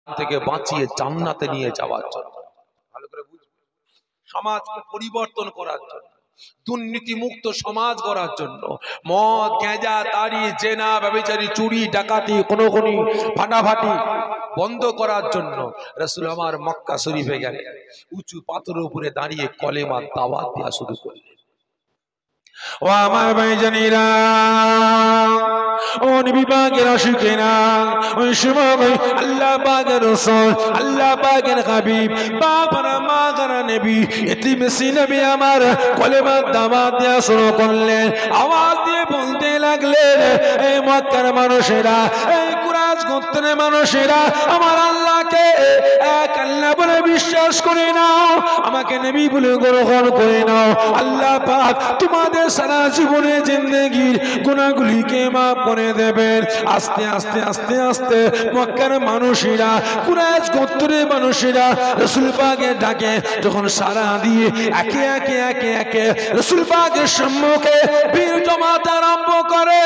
থেকে বাঁচিয়ে জান্নাতে নিয়ে যাওয়ার জন্য, ভালো করে বুঝুন, সমাজকে পরিবর্তন করার জন্য, দুর্নীতি মুক্ত সমাজ গড়ার জন্য, মদ গাঁজা তাড়ি জেনা ব্যভিচারী চুরি ডাকাতি খুনোখুনি ফাটাফাটি বন্ধ করার জন্য রাসূল আমার মক্কা শরীফে গেলেন, উঁচু পাথরের উপরে দাঁড়িয়ে কলেমার দাওয়াত দেওয়া শুরু করলেন। ও আমার ভাইজানেরা, ও নবী পাকের আশিকেরা, ওই সময় আল্লাহ পাকের রাসূল, আল্লাহ পাকের হাবিব, বাবার মাগার নবী এতিম নবী আমার কলেমার দাওয়াত দেওয়া শুরু করলেন। আওয়াজ দিয়ে বলতে লাগলেন, এই মক্কার মানুষেরা, এই কুরাইশ গোত্রের মানুষেরা, আমার আল্লাহকে এক আল্লাহ বলে বিশ্বাস করে নাও, আমাকে নবী বলে গ্রহণ করে নাও। আল্লাহ পাক তোমাদের সারা জীবনের জিন্দেগির গুনাহগুলিকে মাফ করে দেবেন। আস্তে আস্তে আস্তে আস্তে মক্কার মানুষেরা, কুরাইশ গোত্রের মানুষেরা রাসূল পাকের ডাকে যখন সাড়া দিয়ে একে একে একে একে রাসূল পাকের সম্মুখে ভিড় জমাতে আরম্ভ করে,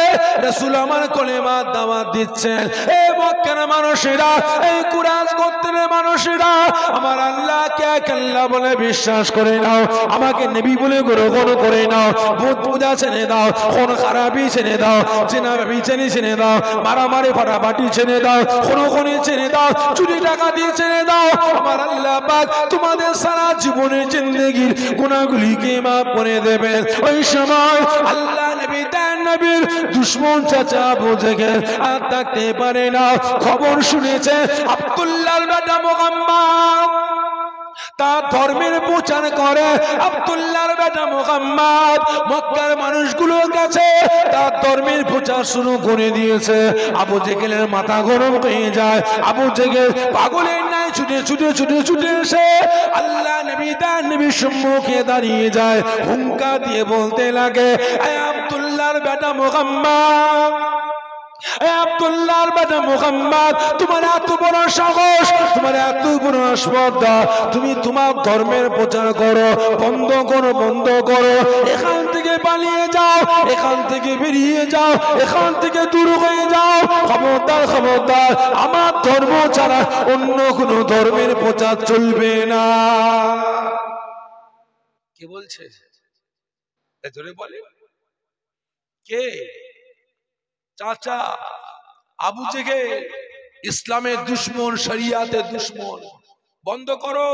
রাসূল আমার কলেমার দাওয়াত দিচ্ছেন। এই মক্কার মানুষেরা, এই কুরাইশ গোত্রের মানুষেরা, আমার আল্লাহকে এক আল্লাহ বলে বিশ্বাস করে নাও, আমাকে নবী বলে গ্রহণ করে নাও, ভূত পূজা ছেড়ে দাও, খুন খারাপি ছেড়ে দাও, জিনা ব্যভিচারী ছেড়ে দাও, মারামারি ফাটাফাটি ছেড়ে দাও, খুনোখুনি ছেড়ে দাও, চুরি ডাকাতি ছেড়ে দাও। আমার আল্লাহ পাক তোমাদের সারা জীবনের জিন্দেগির গুনাহগুলিকে মাফ করে দেবেন। ওই সময় আল্লাহ নবী তার নবীর দুশমন চাচা আবু জেহেল আর থাকতে পারে না, খবর শুনেছে আব্দুল্লাহর বেটা মুহাম্মদ তার ধর্মের প্রচার করে। আব্দুল্লাহর বেটা মুহাম্মদ মক্কার মানুষগুলোর কাছে তার ধর্মের প্রচার শুরু করে দিয়েছে। আবু জেহেলের মাথা গরম হয়ে যায়। আবু জেহেল পাগলের ন্যায় ছুটে ছুটে ছুটে ছুটে এসে আল্লাহ নবী তার নবীর সম্মুখে দাঁড়িয়ে যায়, হুঙ্কার দিয়ে বলতে লাগে, এ আব্দুল্লাহর বেটা মুহাম্মদ, আব্দুল্লাহর বেটা মুহাম্মদ, তোমার এত বড় সাহস, তোমার এত বড় স্পর্ধা, তুমি তোমার ধর্মের প্রচার করো, বন্ধ করো, বন্ধ করো, এখান থেকে পালিয়ে যাও, এখান থেকে বেরিয়ে যাও, এখান থেকে দূর হয়ে যাও, খবরদার খবরদার, আমার ধর্ম ছাড়া অন্য কোনো ধর্মের প্রচার চলবে না। কে বলছে? জোরে বলে, কে? চাচা আবু জেহেল, ইসলামের দুশমন, শরিয়াতের দুশমন। বন্ধ করো,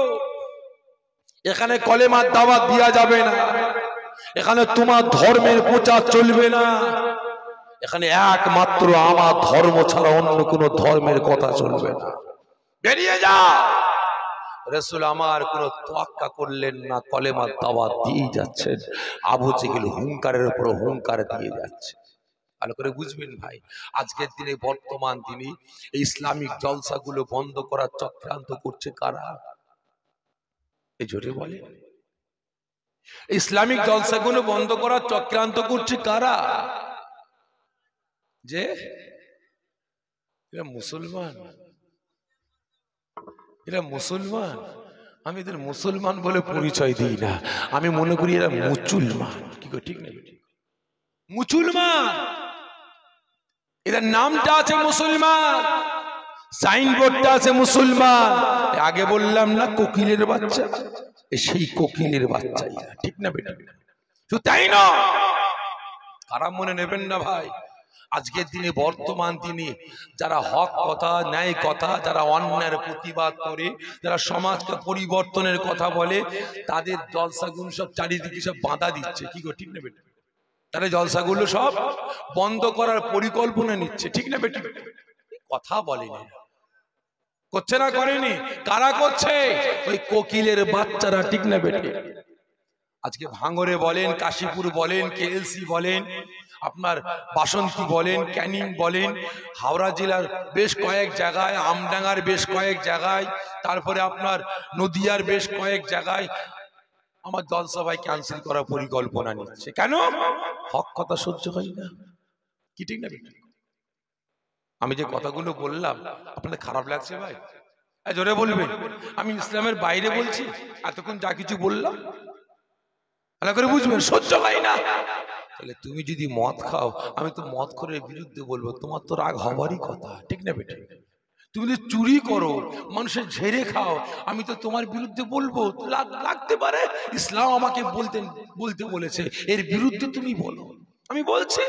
এখানে কলেমার দাওয়াত দেওয়া যাবে না, এখানে তোমার ধর্মের প্রচার চলবে না, এখানে একমাত্র আমার ধর্ম ছাড়া অন্য কোনো ধর্মের কথা চলবে না, বেরিয়ে যাও। রাসূল আমার কোনো তোয়াক্কা করলেন না, কলেমার দাওয়াত দিয়ে যাচ্ছেন। আবু জেহেল হুঙ্কারের উপর হুঙ্কার দিয়ে যাচ্ছে। ভালো করে বুঝবেন ভাই, আজকের দিনে বর্তমান দিনে এই ইসলামিক জলসাগুলো বন্ধ করার চক্রান্ত করছে কারা? এই জোরে বলে, ইসলামিক জলসাগুলো বন্ধ করার চক্রান্ত করছে কারা? যে এরা মুসলমান, এরা মুসলমান। আমি এদের মুসলমান বলে পরিচয় দিই না, আমি মনে করি এরা মুসলমান। কি গো, ঠিক না? মুসলমান, এদের নামটা আছে মুসলমান, সাইনবোর্ডটা আছে মুসলমান। আগে বললাম না কোকিলের বাচ্চা, সেই কোকিলের বাচ্চাই, ঠিক না বেটা? শুধু তাই না, খারাপ মনে নেবেন না ভাই। আজকের দিনে বর্তমান দিনে যারা হক কথা, ন্যায় কথা, যারা অন্যায়ের প্রতিবাদ করে, যারা সমাজকে পরিবর্তনের কথা বলে, তাদের জলসাগুলো সব চারিদিকে সব বাধা দিচ্ছে। কি গো, ঠিক না বেটা? তারা জলসাগুলো সব বন্ধ করার পরিকল্পনা নিচ্ছে, ঠিক না বেটি? কথা বলেনি, করছে না, করেনি, কারা করছে? ওই কোকিলের বাচ্চারা, ঠিক না বেটি? আজকে ভাঙরে বলেন, কাশীপুর বলেন, কেএলসি বলেন, আপনার বাসন্তী বলেন, ক্যানিং বলেন, হাওড়া জেলার বেশ কয়েক জায়গায়, আমডাঙ্গার বেশ কয়েক জায়গায়, তারপরে আপনার নদিয়ার বেশ কয়েক জায়গায় আমার জলসভায় ক্যান্সেল করার পরিকল্পনা নিচ্ছে। কেন? হক কথা সহ্য হয় না, কি ঠিক না? আমি যে কথাগুলো বললাম আপনাদের খারাপ লাগছে ভাই? জোরে বলবেন। আমি ইসলামের বাইরে বলছি, এতক্ষণ যা কিছু বললাম ভালো করে বুঝবেন, সহ্য হয় না। তাহলে তুমি যদি মদ খাও, আমি তো মদ খোরের বিরুদ্ধে বলবো, তোমার তো রাগ হবারই কথা, ঠিক না বেটি? তুমি যদি চুরি করো, মানুষের ঝেড়ে খাও, আমি তো তোমার বিরুদ্ধে বলবো, লাগতে পারে ইসলাম আমাকে বলতে বলেছে, এর বিরুদ্ধে তুমি বলো। আমি বলছি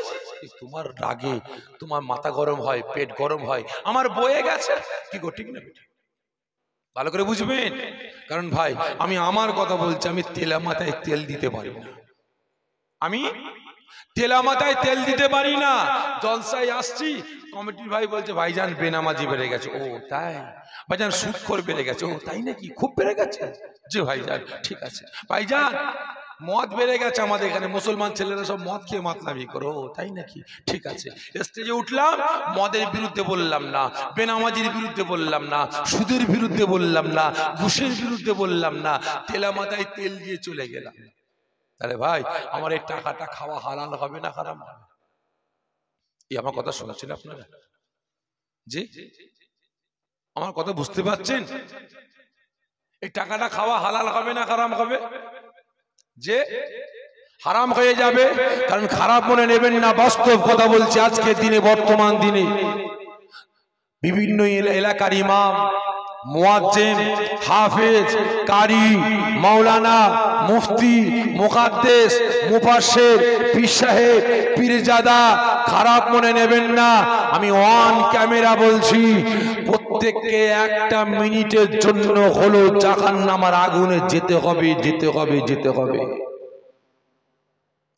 তোমার রাগে তোমার মাথা গরম হয়, পেট গরম হয়, আমার বয়ে গেছে, কি গো ঠিক না? ভালো করে বুঝবেন, কারণ ভাই আমি আমার কথা বলছি, আমি তেলা মাথায় তেল দিতে পারি না, আমি তেলা মাথায় তেল দিতে পারি না। জলসায় আসছি, কমিটির ভাই বলছে ভাইজান বেনামাজি বেড়ে গেছে। ও তাই? ভাইজান সুদখোর বেড়ে গেছে। ও তাই নাকি? খুব বেড়ে গেছে? জি ভাইজান ঠিক আছে। ভাইজান মদ বেড়ে গেছে আমাদের এখানে, মুসলমান ছেলেরা সব মদ খেয়ে মাতলামি করো। তাই নাকি? ঠিক আছে। স্টেজে উঠলাম, মদের বিরুদ্ধে বললাম না, বেনামাজির বিরুদ্ধে বললাম না, সুদের বিরুদ্ধে বললাম না, ঘুষের বিরুদ্ধে বললাম না, তেলা মাথায় তেল দিয়ে চলে গেলাম। তাহলে ভাই আমার এই টাকাটা খাওয়া হালাল হবে না হারাম হবে? এই আমার কথা শুনছেন আপনারা? জি, আমার কথা বুঝতে পারছেন? এই টাকাটা খাওয়া হালাল হবে না হারাম হবে? যে হারাম হয়ে যাবে, কারণ খারাপ মনে নেবেন না, বাস্তব কথা বলছি। আজকের দিনে, বর্তমান দিনে বিভিন্ন এলাকার ইমাম, মুয়াজ্জিন, হাফেজ, কারি, মাওলানা, মুফতি, মুকাদ্দেস, মুফাসসির, পীর সাহেব, পীরজাদা, খারাপ মনে নেবেন না, আমি অন ক্যামেরা বলছি, প্রত্যেককে একটা মিনিটের জন্য হলো জাহান্নামের আগুনে যেতে হবে, যেতে হবে, যেতে হবে।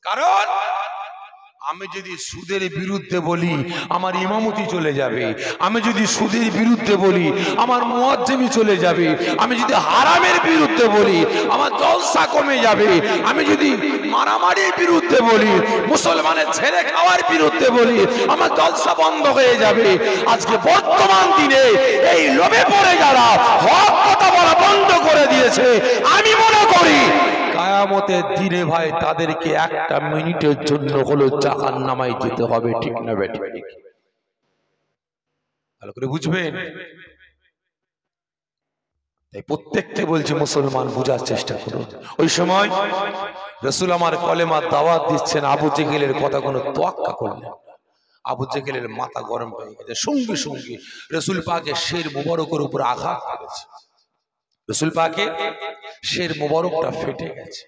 কারণ আমি যদি সুদের বিরুদ্ধে বলি আমার ইমামতি চলে যাবে, আমি যদি সুদের বিরুদ্ধে বলি আমার মুয়াজ্জিমি চলে যাবে, আমি যদি হারামের বিরুদ্ধে বলি আমার জলসা কমে যাবে, আমি যদি মারামারির বিরুদ্ধে বলি, মুসলমানের ছেড়ে খাওয়ার বিরুদ্ধে বলি, আমার জলসা বন্ধ হয়ে যাবে। আজকে বর্তমান দিনে এই লোভে পড়ে যারা হক কথা বলা বন্ধ করে দিয়েছে, আমি মনে করি কিয়ামতের দিনে ভাই তাদেরকে একটা মিনিটের জন্য হলো জাহান্নামে যেতে হবে। ঠিক না বেঠিক? ভালো করে বুঝবেন। তাই প্রত্যেককে বলছি মুসলমান বুঝার চেষ্টা করুন। ওই সময় রাসূল আমার কলেমার দাওয়াত দিচ্ছেন, আবু জেহেলের কথা কোনো তোয়াক্কা করলেন। আবু জেহেলের মাথা গরম হয়ে গেছে, সঙ্গে সঙ্গে রাসূল পাকের শের মুবারকের উপর আঘাত করেছে। রাসূল পাকের শের মুবারকটা ফেটে গেছে।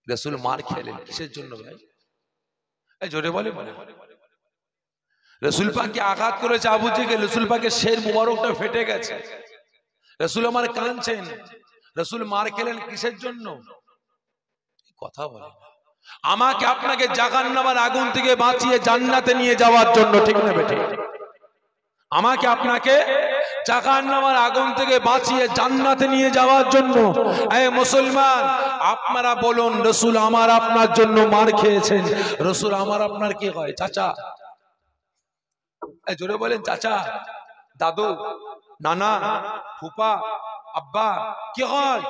রাসূল মার খেলেন কিসের জন্য ভাই? এই জোরে বলে বলে রাসূল পাককে আঘাত করেছে আবু জেহেল, রাসূল পাকের শের মুবারকটা ফেটে গেছে। রাসূল আমার কাঁদছেন, রাসূল মার খেলেন কিসের জন্য? কথা বলে আমাকে আপনাকে জাহান্নামের আগুন থেকে বাঁচিয়ে জান্নাতে নিয়ে যাওয়ার জন্য। ঠিক না বেঠিক? আমাকে আপনাকে জাহান্নামের আগুন থেকে বাঁচিয়ে জান্নাতে নিয়ে যাওয়ার জন্য। এই মুসলমান আপনারা বলুন, রাসূল আমার আপনার জন্য মার খেয়েছেন, রাসূল আমার আপনার কি হয়? চাচা? এই জোরে বলেন, চাচা, দাদু, নানা, ফুপা, আব্বা কি হয়?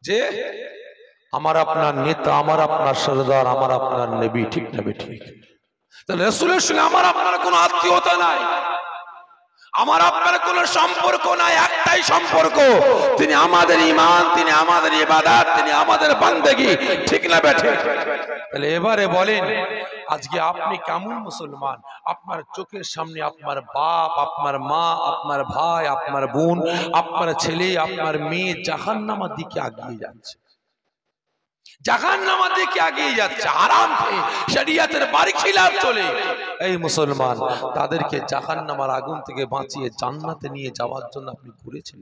যে আমার আপনার নেতা, আমার আপনার সরদার, আমার আপনার নবী। ঠিক না বেঠিক? তাহলে রাসূলের সঙ্গে আমার আপনার কোনো আত্মীয়তা নাই, আমার আপনার কোনো সম্পর্ক নাই, একটাই সম্পর্ক, তিনি আমাদের ঈমান, তিনি আমাদের ইবাদত, তিনি আমাদের বান্দেগী। ঠিক না বেঠিক? তাহলে এবারে বলেন আজকে আপনি কেমন মুসলমান? আপনার চোখের সামনে আপনার বাপ, আপনার মা, আপনার ভাই, আপনার বোন, আপনার ছেলে, আপনার মেয়ে জাহান্নামের দিকে এগিয়ে যাচ্ছে, জাহান্নামের দিকে এগিয়ে যাচ্ছে, হারাম খেয়ে শরীয়তের বারখিলাফ চলে। এই মুসলমান তাদেরকে জাহান্নামের আগুন থেকে বাঁচিয়ে জান্নাতে নিয়ে যাওয়ার জন্য আপনি করেছেন?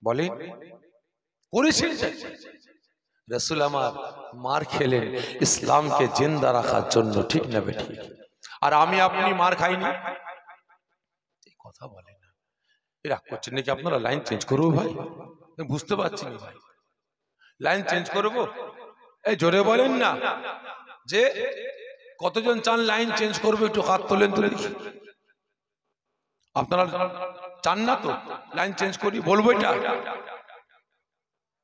বলেন করেছেন? রাসূল আমার মার খেলেন ইসলামকে জিন্দা রাখার জন্য। ঠিক না বেঠিক? আর আমি আপনি মার খাইনি, কথা বলেন না। এরা করছেন নাকি আপনারা? লাইন চেঞ্জ করবো ভাই, বুঝতে পারছি না ভাই, লাইন চেঞ্জ করবো? এই জোরে বলেন না। যে কতজন চান লাইন চেঞ্জ করবো? একটু হাত তোলেন তো দেখি। আপনারা চান না তো লাইন চেঞ্জ করি? বলবো এটা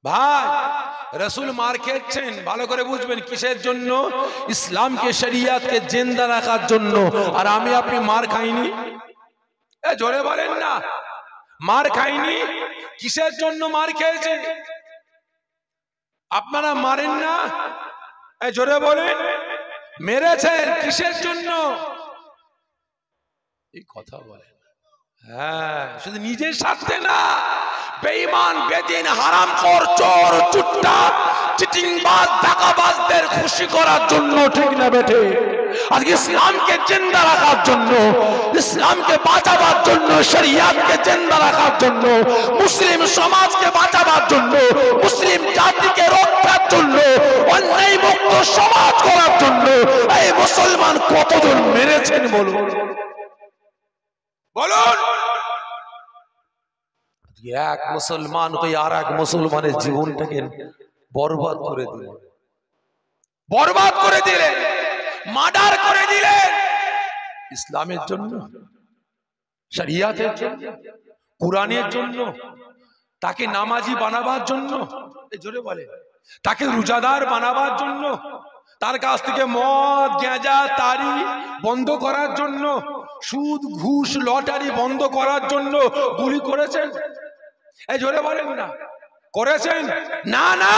ভাই। রাসূল মার খেয়েছেন, ভালো করে বুঝবেন কিসের জন্য? ইসলামকে শরিয়তকে জিন্দা রাখার জন্য। আর আমি আপনি মার খাইনি, এ জোরে বলেন না। মার খাইনি কিসের জন্য মার খেয়েছে? আপনারা মারেন না, এ জোরে বলেন। মেরেছেন কিসের জন্য? এই কথা বলে। হ্যাঁ, শুধু নিজের স্বার্থে না, বেঈমান, বেদিন, হারামখোর, চোর, চুট্টা, চিটিংবাজ, টাকাবাজদের খুশি করার জন্য, ঠিক না বেঠে? আজকে ইসলামকে জিন্দা রাখার জন্য, ইসলামকে বাঁচাবার জন্য, শরিয়াতকে জিন্দা রাখার জন্য, মুসলিম সমাজকে বাঁচাবার জন্য, মুসলিম জাতিকে রক্ষার জন্য, অন্যায় মুক্ত সমাজ করার জন্য এই মুসলমান কতজন মেরেছেন বলুন, বলুন। এক মুসলমান হয়ে আর এক মুসলমানের জীবনটাকে বরবাদ করে দিলেন, বরবাদ করে দিলেন, মার্ডার করে দিলেন। ইসলামের জন্য, শরিয়াতের জন্য, কুরআনের জন্য, তাকে নামাজি বানাবার জন্য, জোরে বলে, তাকে রোজাদার বানাবার জন্য, তার কাছ থেকে মদ, গাঁজা, তারি বন্ধ করার জন্য, সুদ, ঘুষ, লটারি বন্ধ করার জন্য গুলি করেছেন। এই জোরে বলেন না, করেছেন? না না,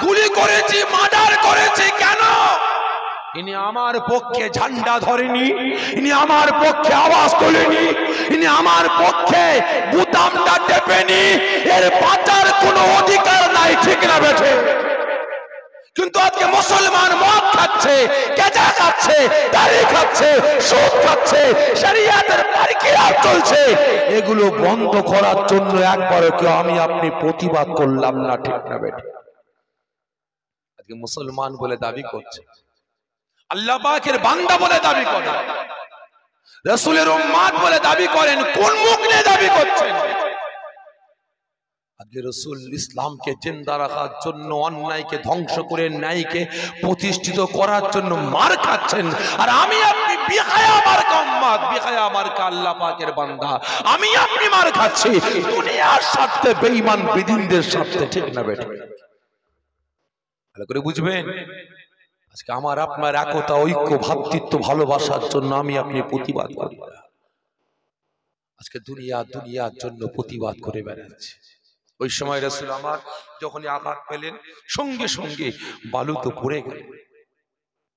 গুলি করেছি, মার্ডার করেছি। কেন? ইনি আমার পক্ষে ঝান্ডা ধরেনি, ইনি আমার পক্ষে আওয়াজ তোলেনি, ইনি আমার পক্ষে বুতামটা টেপেনি। এর বাঁচার কোনো অধিকার নাই, ঠিক না বেঠে? কিন্তু আজকে মুসলমান মদ খাচ্ছে, গাঁজা খাচ্ছে, দাড়ি খাচ্ছে, সুদ খাচ্ছে, শরিয়াতের পারিকিরাত চলছে। এগুলো বন্ধ করার জন্য একবারও কেউ আমি আপনি প্রতিবাদ করলাম না, ঠিক না বেঠে? আজকে মুসলমান বলে দাবি করছে, আল্লাহ পাকের বান্দা বলে দাবি করেন, রাসূলের উম্মত বলে দাবি করেন, কোন মুখ নিয়ে দাবি করছেন? আজকে রাসূল ইসলামকে জিন্দা রাখার জন্য, অন্যায়কে ধ্বংস করে ন্যায়কে প্রতিষ্ঠিত করার জন্য মার খাচ্ছেন, আর আমি আপনি বিহায়া মার্কা উম্মত, বিহায়া মার্কা আল্লাহ পাকের বান্দা আমি আপনি মার খাচ্ছি দুনিয়ার স্বার্থে, বেঈমান বেদিনদের স্বার্থে, ঠিক না বেটা? ভালো করে বুঝবেন। আজকে আমার আপনার একতা, ঐক্য, ভ্রাতৃত্ব, ভালোবাসার জন্য আমি আপনি প্রতিবাদ করি। আজকে দুনিয়ার জন্য প্রতিবাদ করে বেড়াচ্ছে। ওই সময় রাসূল আমার যখনই আঘাত পেলেন, সঙ্গে সঙ্গে বালুতে পড়ে গেলেন,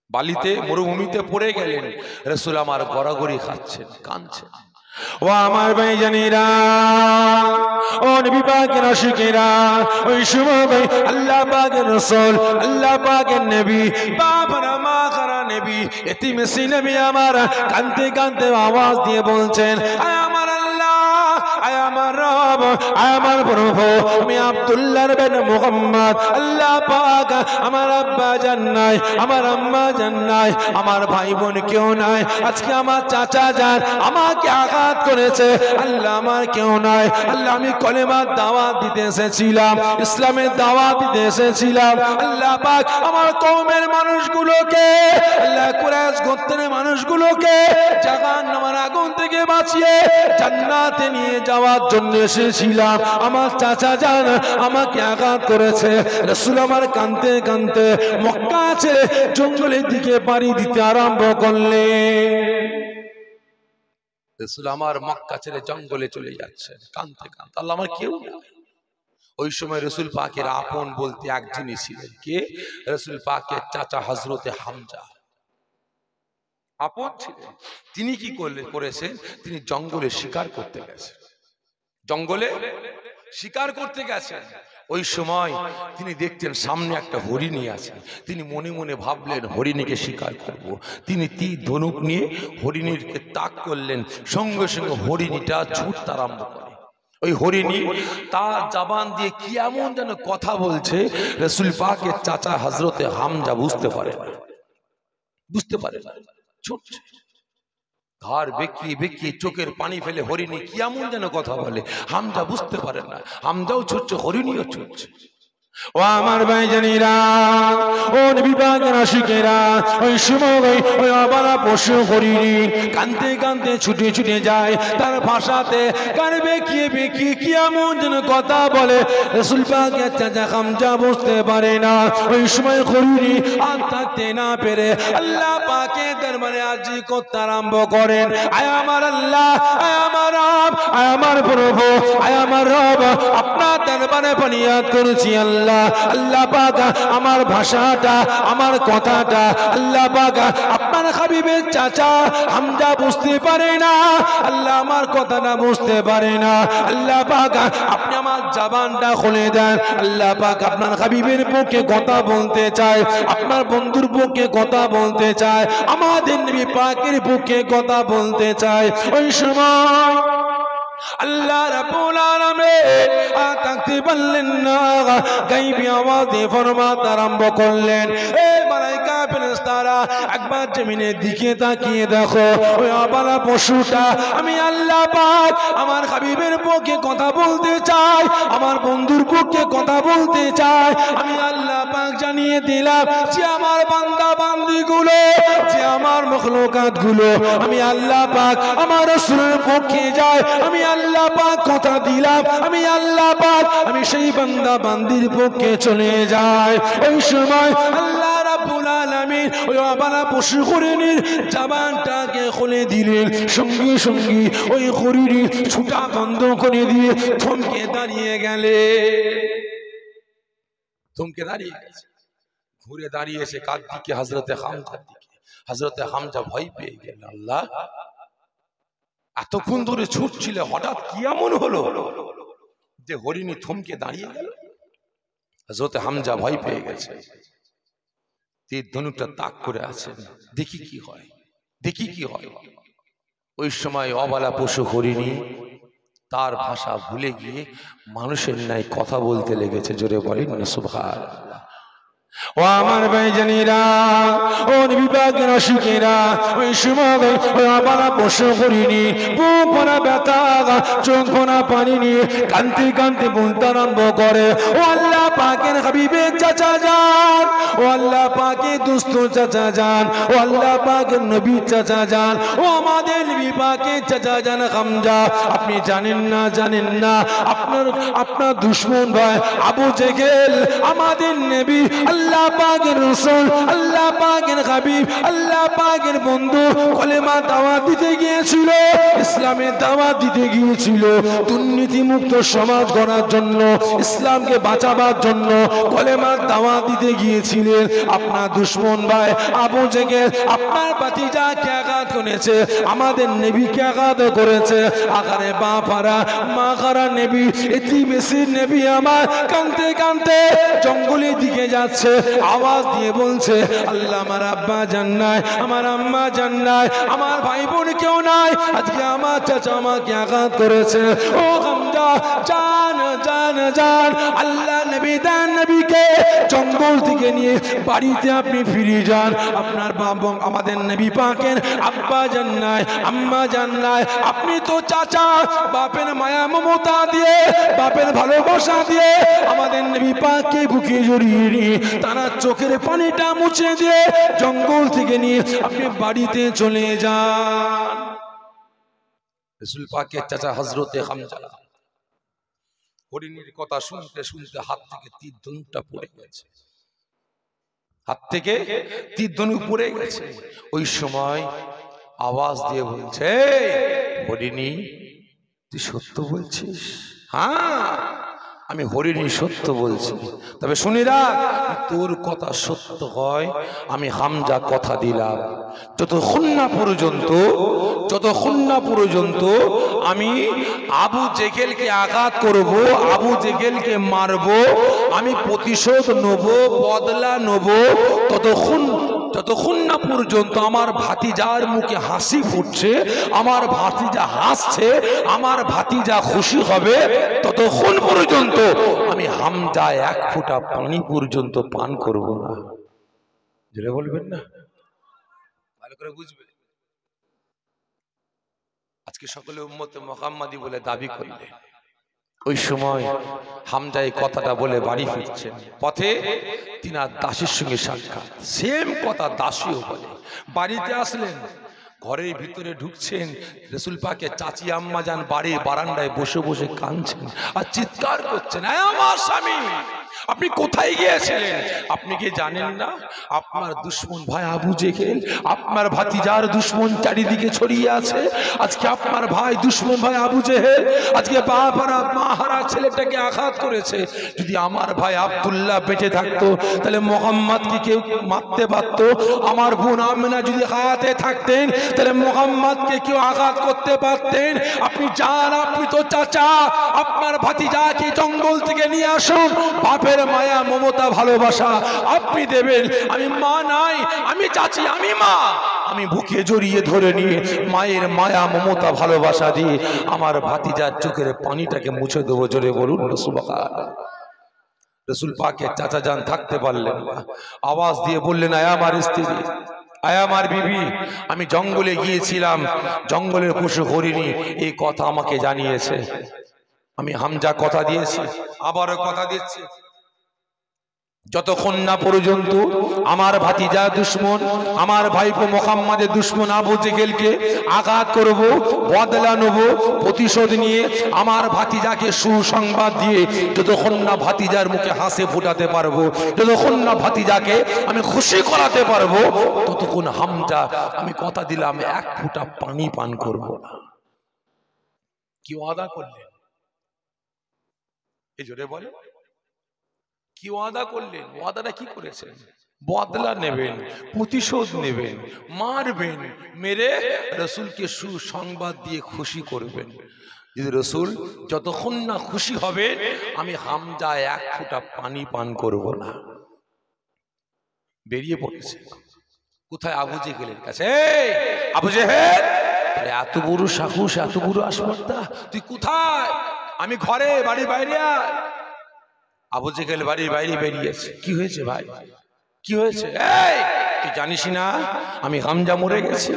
বালিতে, মরুভূমিতে পড়ে গেলেন। রাসূল আমার গড়াগড়ি খাচ্ছেন, কাঁদছেন। ও আমার ভাইজানেরা, ও নবী পাকের আশিকেরা, ওই সময় আল্লাহ পাকের রাসূল, আল্লাহ পাকের নবী, বাবারা মা খারা নবী, এতিম সিনবী আমার কাঁদতে কাঁদতে আওয়াজ দিয়ে বলছেন, আয় আমার আল্লাহ, আয় আমার রব, আয় আমার প্রভু, আমি আব্দুল্লাহর বিন মুহাম্মদ। আল্লাহ পাক আমার আব্বা জান নাই, আমার আম্মা জান নাই, আমার ভাই বোন কেউ নাই। আজকে আমার চাচা জান আমাকে আঘাত করেছে, আল্লাহ আমার কেউ নাই। আল্লাহ আমি কলেমার দাওয়াত দিতে এসেছিলাম, ইসলামের দাওয়াত দিতে এসেছিলাম। আল্লাহ পাক আমার কওমের মানুষগুলোকে, আল্লাহ কুরাইশ গোত্রের মানুষগুলোকে জাহান্নামের আগুন থেকে বাঁচিয়ে জান্নাতে নিয়ে যাওয়ার জন্য এসেছিলাম। আমার চাচা জান আমাকে আঘাত করেছে। রাসূল আমার কাঁদতে কাঁদতে মক্কা ছেড়ে জঙ্গলের দিকে পাড়ি দিতে আরম্ভ করলেন। রাসূল আমার মক্কা ছেড়ে জঙ্গলে চলে যাচ্ছেন, কাঁদতে কাঁদতে। আল্লাহ আমার কেউ না। ওই সময় রাসূল পাকের আপন বলতে একজনই ছিলেন, কে? রাসূল পাকের চাচা হযরতে হামজা আপন ছিলেন। তিনি কি করেছেন? তিনি জঙ্গলে শিকার করতে গেছেন, জঙ্গলে শিকার করতে গেছেন। ওই সময় তিনি দেখতেন সামনে একটা হরিণী আছে। তিনি মনে মনে ভাবলেন হরিণীকে শিকার করব। তিনি তীর ধনুক নিয়ে হরিণীকে তাক করলেন, সঙ্গে সঙ্গে হরিণীটা ছুটতে আরম্ভ করে। ওই হরিণী তার জবান দিয়ে কি এমন যেন কথা বলছে, রাসূল পাকের চাচা হযরতে হামজা বুঝতে পারে না, বুঝতে পারে না। ছুটছে, ঘাড় বেঁকিয়ে বেঁকিয়ে চোখের পানি ফেলে হরিণী কি এমন যেন কথা বলে। হামজা বুঝতে পারে না, হামজাও ছুটছে, হরিণীও ছুটছে। ও আমার ভাইজানেরা, ও নবী পাকের আশিকেরা, ওই সময় ওই অবালা পশু হরিণী কাঁদতে কাঁদতে ছুটে ছুটে যায়। তার ভাষাতে কার বেঁকিয়ে বেঁকিয়ে কি এমন যেন কথা বলে। রাসূল পাকের চাচা হামজা বুঝতে পারে না। ওই সময় হরিণী আর থাকতে না পেরে আল্লাহ পাকের দরবারে আরজি করতে আরম্ভ করেন, আয় আমার আল্লাহ, আয় আমার রব, আয় আমার প্রভু, আয় আমার রব, আপনার দরবারে ফরিয়াদ করছি আল্লাহ। আল্লাহ পাক আমার ভাষাটা, আমার কথাটা আল্লাহ পাক আপনার হাবিবের চাচা হামজা বুঝতে পারে না, আল্লাহ আমার কথাটা বুঝতে পারে না। আল্লাহ পাক আপনি আমার জবানটা খুলে দেন। আল্লাহ পাক আপনার হাবিবের পক্ষে কথা বলতে চায়, আপনার বন্ধুর পক্ষে কথা বলতে চায়, আমাদের নবী পাকের পক্ষে কথা বলতে চায়। ওই সময় আল্লাহ রাব্বুল আলামিন থাকতে পারলেন না, গায়বী আওয়াজে ফরমাতে আরম্ভ করলেন, এ মালায়েকা ফেরেশতারা একবার জমিনের দিকে তাকিয়ে দেখো, ওই আবালা পশুটা আমি আল্লাহ পাক আমার হাবিবের পক্ষে কথা বলতে চাই, আমার বন্ধুর পক্ষে কথা বলতে চাই। আমি আল্লাহ পাক জানিয়ে দিলাম যে আমার বান্দা বান্দীগুলো, যে আমার মখলুকাত গুলো, আমি আল্লাহ পাক আমার রাসূলের পক্ষে যাই, আমি আল্লাহ পাক কথা দিলাম, আমি আল্লাহ পাক আমি সেই বান্দা বান্দির পক্ষে চলে যাই। ওই সময় আল্লাহ রাব্বুল আলামিন ওই আবালা পশু হরিণীর জবানটাকে খুলে দিলেন, সঙ্গে সঙ্গে ওই হরিণী ছুটা বন্ধ করে দিয়ে থমকে দাঁড়িয়ে গেলে, থমকে দাঁড়িয়ে গেছে, ঘুরে দাঁড়িয়েছে কার দিকে? হযরতে হামজার দিকে। হযরতে হামজা ভয় পেয়ে গেল, আল্লাহ এতক্ষণ ধরে ছুটছিল, হঠাৎ কি এমন হলো যে হরিণী থমকে দাঁড়িয়ে গেল? হযরতে হামজা ভয় পেয়ে গেছে, তীর ধনুকটা তাক করে আছেন, দেখি কি হয়, দেখি কি হয়। ওই সময় অবালা পশু হরিণী তার ভাষা ভুলে গিয়ে মানুষের ন্যায় কথা বলতে লেগেছে। জোরে বলেন না সুবহানাল্লাহ। ও আমার ভাইজানেরা, ও নবী পাকের আশিকেরা, ওই সময় ওই আবালা পশু হরিণী বুক ভরা ব্যথা, চোখ ভরা পানি নিয়ে কাঁদতে কাঁদতে বলতে আরম্ভ করে, ও আল্লাহ পাকের হাবিবের চাচা যান, ও আল্লাহ পাকের দোস্ত চাচা যান, ও আল্লাহ পাকের নবী চাচা যান, ও আমাদের নবী পাকের চাচা যান হামজা, আপনি জানেন না, জানেন না আপনার দুশমন ভাই আবু জেহেল আমাদের নবী আল্লাহ পাকের রাসূল, আল্লাহ পাকের হাবিব, আল্লাহ পাকের বন্ধু কলেমা দাওয়াত দিতে গিয়েছিল, ইসলামের দাওয়াত দিতে গিয়েছিল, দুর্নীতি মুক্ত সমাজ গড়ার জন্য, ইসলামকে বাঁচাবার জন্য কলেমার দাওয়াত দিতে গিয়েছিলেন। আপনার দুশমন ভাই আবু জেহেল আপনার ভাতিজাকে আঘাত করেছে, আমাদের নবীকে আঘাত করেছে। আকারে বাপারা মা খারা নবী, এটি বেশি নবী আমার কাঁদতে কাঁদতে জঙ্গলের দিকে যাচ্ছে, আওয়াজ দিয়ে বলছে, আল্লাহ আমার আব্বা জান নাই, আমার আম্মা জান নাই, আমার ভাই বোন কেউ নাই, আজকে আমার চাচা আমাকে আঘাত করেছে। ও হামজা জান জান জান, আল্লাহ নবী দেন নবীকে জঙ্গল থেকে নিয়ে বাড়িতে আপনি ফিরে যান। আপনার বাবা আমাদের নবী পাকের আব্বা জান নাই, আম্মা জান নাই, আপনি তো চাচা, বাপের মায়া মমতা দিয়ে, বাপের ভালোবাসা দিয়ে আমাদের নবী পাককে বুকে জড়িয়ে নিয়ে তারা চোখের পানিটা মুছে দিয়ে জঙ্গল থেকে নিয়ে আপনি বাড়িতে চলে যান। রাসূল পাকের চাচা হযরতে হামজা হরিণীর কথা শুনতে শুনতে হাত থেকে তীর ধনুকটা পড়ে গেছে, হাত থেকে তীর ধনুক পড়ে গেছে। ওই সময় আওয়াজ দিয়ে বলছে, হরিণী তুই সত্য বলছিস? হ্যাঁ আমি হরিণী সত্য বলছি, তবে শুনি রাখ, তোর কথা সত্য হয় আমি হামজা কথা দিলাম, যতক্ষণ না পর্যন্ত আমি আবু জেহেলকে আঘাত করব, আবু জেহেলকে মারব, আমি প্রতিশোধ নেব, বদলা নেব, ততক্ষণ না পর্যন্ত আমার ভাতিজার মুখে হাসি ফুটছে, আমার ভাতিজা হাসছে, আমার ভাতিজা খুশি হবে, ততক্ষণ পর্যন্ত আমি হামজা এক ফোঁটা পানি পর্যন্ত পান করব না। যেটা বলবেন না, ভালো করে বুঝবে। আজকে সকলে উম্মতে মুহাম্মাদি বলে দাবি করলে, ওই সময় হামজা এই কথাটা বলে বাড়ি ফিরছেন, পথে তিনার দাসীর সঙ্গে সাক্ষাৎ, সেম কথা দাসীও বলে। বাড়িতে আসলেন, ঘরের ভিতরে ঢুকছেন, রাসূল পাকের চাচি আম্মা জান বাড়ির বারান্দায় বসে বসে কাঁদছেন আর চিৎকার করছেন, আমার স্বামী আপনি কোথায় গিয়েছিলেন? আপনি কি জানেন না আপনার দুশমন ভাই আবু জেহেল, আপনার ভাতিজার দুশমন চারিদিকে ছড়িয়ে আছে। আজকে আপনার ভাই দুশমন ভাই আবু জেহেল আজকে বাহারা মাহারা ছেলেটাকে আঘাত করেছে। যদি আমার ভাই আব্দুল্লাহ বেঁচে থাকতো তাহলে মোহাম্মদকে কেউ মারতে পারত। আমার বোন আমেনা যদি হায়াতে থাকতেন তাহলে মোহাম্মদকে কেউ আঘাত করতে পারতেন। আপনি যান, আপনি তো চাচা, আপনার ভাতিজাকে জঙ্গল থেকে নিয়ে আসুন। বাপের মায়া মমতা ভালোবাসা আপনি দেবেন। আমি মা নাই, আমি চাচি, আমি মা, আমি বুকে জড়িয়ে ধরে নিয়ে মায়ের মায়া মমতা ভালোবাসা দিয়ে আমার ভাতিজার চোখের পানিটাকে মুছে দেবো। জোরে বলুন সুবহানাল্লাহ। রসুল পাকের চাচা যান থাকতে পারলেন না, আওয়াজ দিয়ে বললেন, আয় আমার স্ত্রী, আয় আমার বিবি, আমি জঙ্গলে গিয়েছিলাম, জঙ্গলের পশু হরিণী এই কথা আমাকে জানিয়েছে। আমি হামজা কথা দিয়েছি, আবারও কথা দিচ্ছি, যতক্ষণ না পর্যন্ত আমার ভাতিজা দুশমন, আমার ভাইপো মুহাম্মাদের দুশমন আবু জেহেলকে আঘাত করব, বদলা নেব, প্রতিশোধ নিয়ে আমার ভাতিজাকে সুসংবাদ দিয়ে যতক্ষণ না ভাতিজার মুখে হাসি ফোটাতে পারবো, যতক্ষণ না ভাতিজাকে আমি খুশি করাতে পারবো, ততক্ষণ হামজা আমি কথা দিলাম এক ফোঁটা পানি পান করব না। কি ওয়াদা করলেন? এই জোরে বলে, কি ওয়াদা করলেন? ওয়াদাটা কি করেছেন? বদলা নেবেন, প্রতিশোধ নেবেন, মারবেন, মেরে রসুলকে সুসংবাদ দিয়ে খুশি করবেন। যদি রসুল যতক্ষণ না খুশি হবে আমি হামজা এক ফোঁটা পানি পান করব না। বেরিয়ে পড়েছে কোথায়? আবু জেহেলের কাছে। আবু জেহেল, এত বড় সাহস, এত বড় আসমাত্তা, তুই কোথায়? আমি ঘরে, বাড়ির বাইরে আয়। আবু জেহেল বাড়ির বাইরে বেরিয়েছে। কি হয়েছে ভাই, কি হয়েছে? এই তুই জানিস না আমি হামজা মরে গেছি,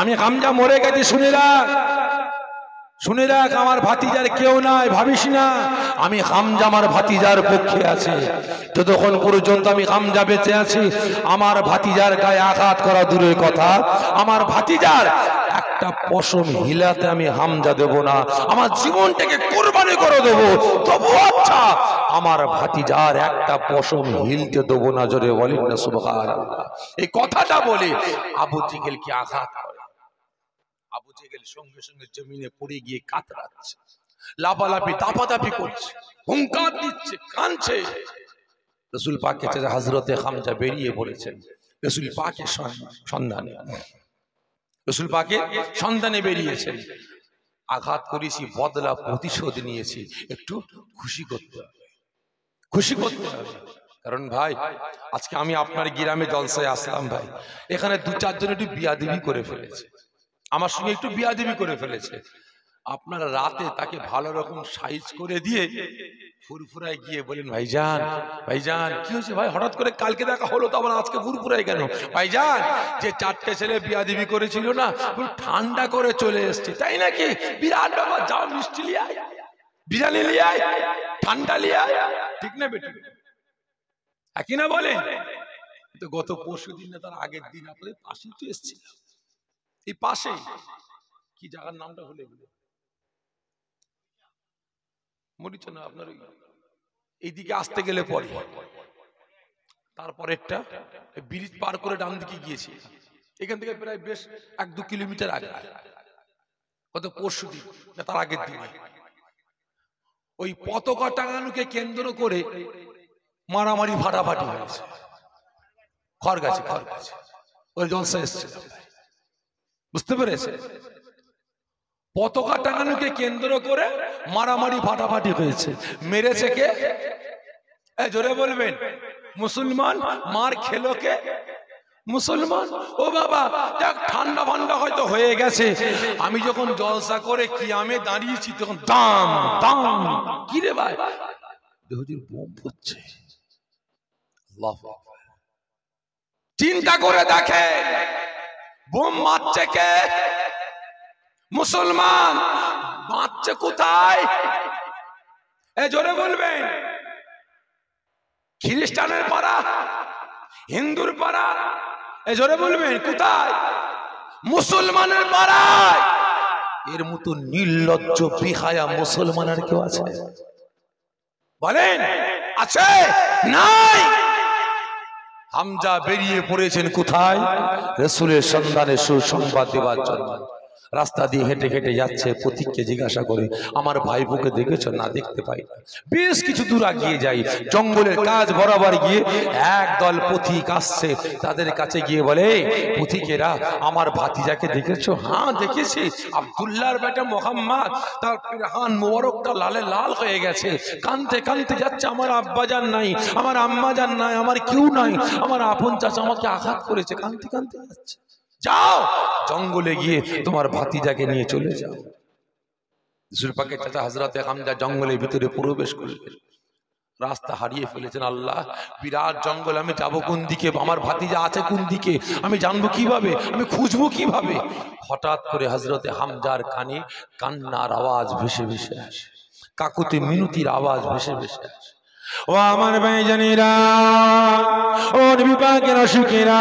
আমি হামজা মরে গেছি, শুনে রাখ, শুনে রাখ, আমার ভাতিজার কেউ নাই, ভাবিস না, আমি হামজা আমার ভাতিজার পক্ষে আছে। যতক্ষণ পর্যন্ত আমি হামজা বেঁচে আছি আমার ভাতিজার গায়ে আঘাত করা দূরের কথা, আমার ভাতিজার একটা পশম হিলাতে আমি হামজা দেব না, আমার জীবনটাকে কুরবানি করে দেবো, তবু আচ্ছা আমার ভাতিজার একটা পশম হিলতে দেবো না। জোরে বলেন না সুবহানাল্লাহ। এই কথাটা বলে আবু জেহেলকে আঘাত করে। আবু জেহেল সঙ্গে সঙ্গে জমিনে পড়ে গিয়ে কাতরাচ্ছে, লাফালাফি দাপাদাপি করছে, হুঙ্কার দিচ্ছে, কাঁদছে। রসুল পাকের চাচা হযরতে হামজা বেরিয়ে পড়েছেন রসুল পাকের সন্ধানে, রসুল পাকের সন্ধানে বেরিয়েছেন। আঘাত করেছি, বদলা প্রতিশোধ নিয়েছি, একটু খুশি করতে হবে, খুশি করতে হবে। কারণ ভাই আজকে আমি আপনার গ্রামে জলসায় আসলাম ভাই, এখানে দু চারজন একটু বিয়াদবি করে ফেলেছে, আমার সঙ্গে একটু বিয়াদবি করে ফেলেছে। আপনারা রাতে তাকে ভালো রকম সাইজ করে দিয়ে ফুরফুরায় গিয়ে বলেন, ভাইজান, ভাইজান কি হয়েছে ভাই, হঠাৎ করে কালকে দেখা হলো তো আবার আজকে ফুরফুরায় কেন? ভাইজান যে চারটে ছেলে বিয়াদবি করেছিল না, পুরো ঠান্ডা করে চলে এসছে, তাই নাকি? বিরাট ব্যাপার, যাও মিষ্টি লিয়ে আয়, বিরিয়ানি লিয়ে আয়, ঠান্ডা লিয়ে আয়, ঠিক না বেটি? একই না বলেন? তো গত পরশু দিন না তার আগের দিন আপনাদের পাশেই তো এসেছিল, এই পাশে কি জায়গার নামটা ভুলে গেল, মরিচ না আপনার এইদিকে আসতে গেলে পরে, তারপরেরটা ব্রিজ পার করে ডান দিকে গিয়েছি, এখান থেকে প্রায় বেশ 1-2 কিলোমিটার আগে, কত পরশু দিন না তার আগের দিন, ওই পতাকা টাঙানোকে কেন্দ্র করে মারামারি ফাটাফাটি হয়েছে খড়গাছি, খড়গাছি ওই জলসা এসছে, বুঝতে পেরেছে? পতাকা টাঙানোকে কেন্দ্র করে মারামারি ফাটাফাটি হয়েছে। মেরেছে কে? জোরে বলবেন। মুসলমান। মার খেলো কে? মুসলমান। ও বাবা, দেখ ঠান্ডা ফান্ডা হয়তো হয়ে গেছে, আমি যখন জলসা করে কিয়ামে দাঁড়িয়েছি তখন দাম দাম, কি রে ভাই, হুজুর বোম পড়ছে। চিন্তা করে দেখে বোম মারছে কে? মুসলমান। মারছে কোথায়? জোরে বলবেন। খ্রিস্টানের পাড়া, হিন্দুর পাড়া, জোরে বলবেন কোথায়? মুসলমানের পাড়ায়। এর মতো নির্লজ্জ বেহায়া মুসলমান আর কেউ আছে? বলেন। আছে নাই? হামজা বেরিয়ে পড়েছেন কোথায়? রাসূলের সন্ধানে সুসংবাদ দেওয়ার জন্য। রাস্তা দিয়ে হেঁটে হেঁটে যাচ্ছে, পথিককে জিজ্ঞাসা করে, আমার ভাইপোকে দেখেছো? না, দেখতে পাই না। বেশ কিছু দূর এগিয়ে যাই, জঙ্গলের কাজ বরাবর গিয়ে একদল পথিক আসছে। তাদের কাছে গিয়ে বলে, পথিকেরা, আমার ভাতিজাকে দেখেছো? হ্যাঁ দেখেছি, আব্দুল্লাহর বেটা মোহাম্মদ, তার পিরহান মোবারকটা লালে লাল হয়ে গেছে, কানতে কানতে যাচ্ছে, আমার আব্বাজান নাই, আমার আম্মাজান নাই, আমার কেউ নাই, আমার আপন চাচা আমাকে আঘাত করেছে, কানতে কানতে যাচ্ছে। যাও জঙ্গলে গিয়ে তোমার ভাতিজাকে নিয়ে চলে যাও। রাসূল পাকের চাচা হযরতে হামজা জঙ্গলের ভিতরে প্রবেশ করলেন। রাস্তা হারিয়ে ফেলেছেন। আল্লাহ, বিরাট জঙ্গল, আমি যাব কোন দিকে? আমার ভাতিজা আছে কোন দিকে? আমি জানবো কিভাবে? আমি খুঁজবো কিভাবে? হঠাৎ করে হযরতে হামজার কানে কান্নার আওয়াজ ভেসে ভেসে আসে, কাকুতি মিনতির আওয়াজ ভেসে ভেসে আসে। ও আমার ভাইজানেরা, ও নবী পাকের আশিকেরা,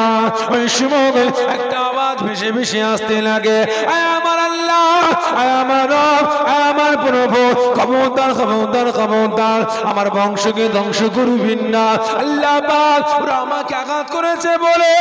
ওই সময় একটা আওয়াজ ভেসে ভেসে আসতে লাগে, আয় আমার আল্লাহ, আয় আমার রব, আয় আমার প্রভু, খবরদার খবরদার খবরদার, আমার বংশকে ধ্বংস করবেন না। আল্লাহ পাক ওরা আমাকে আঘাত করেছে বলে,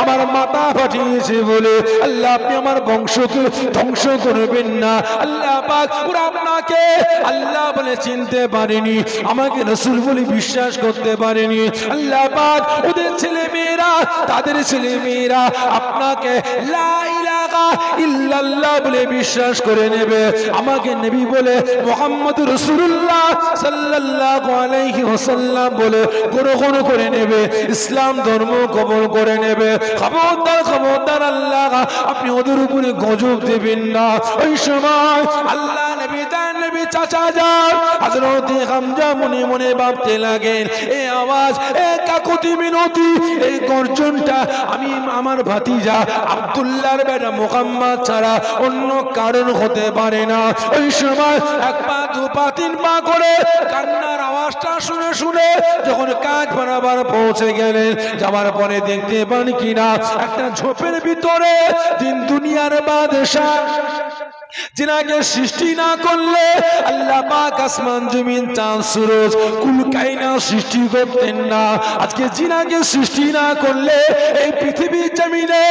আমার মাথা ফাটিয়েছে বলে, আল্লাহ আপনি আমার বংশকে ধ্বংস করবেন না। আল্লাহ পাক ওরা আপনাকে আল্লাহ বলে চিনতে পারেনি, আমাকে রাসূল বলে বিশ্বাস করতে পারেনি। আল্লাহ পাক ওদের ছেলে মেয়েরা, তাদের ছেলে মেয়েরা আপনাকে লা ইলাহা ইল্লাল্লাহ বলে বিশ্বাস করে নেবে, আমাকে নবী বলে মুহাম্মদুর রাসূলুল্লাহ সাল্লাল্লাহু আলাইহি ওয়াসাল্লাম বলে গ্রহণ করে নেবে, ইসলাম ধর্ম কবুল করে নেবে। খবরদার খবরদার আল্লাহ আপনি ওদের উপরে গজব দেবেন না। ওই সময় আল্লাহ নবী তার নবী চাচা যান হযরত হামজা মনে মনে ভাবতে লাগেন, এই আওয়াজ, এই কাকুতি মিনতি, এই গর্জনটা আমি আমার ভাতিজা আব্দুল্লাহর বেটা মুহাম্মদ ছাড়া অন্য কারণ হতে পারে না। ওই সময় এক পা দু পা তিন পা করে কান্নার আওয়াজটা শুনে শুনে যখন কাজ বরাবর পৌঁছে গেলেন, যাওয়ার পরে দেখতে পান কিনা একটা ঝোপের ভিতরে দিন দুনিয়ার বাদশা, जिनाके सृष्टि ना करले अल्लाह पाक आसमान जमीन चाँद सूरज कुल कायनात सृष्टि करतेन ना। आजके जिनाके सृष्टि ना करले এই পৃথিবীর জমিনে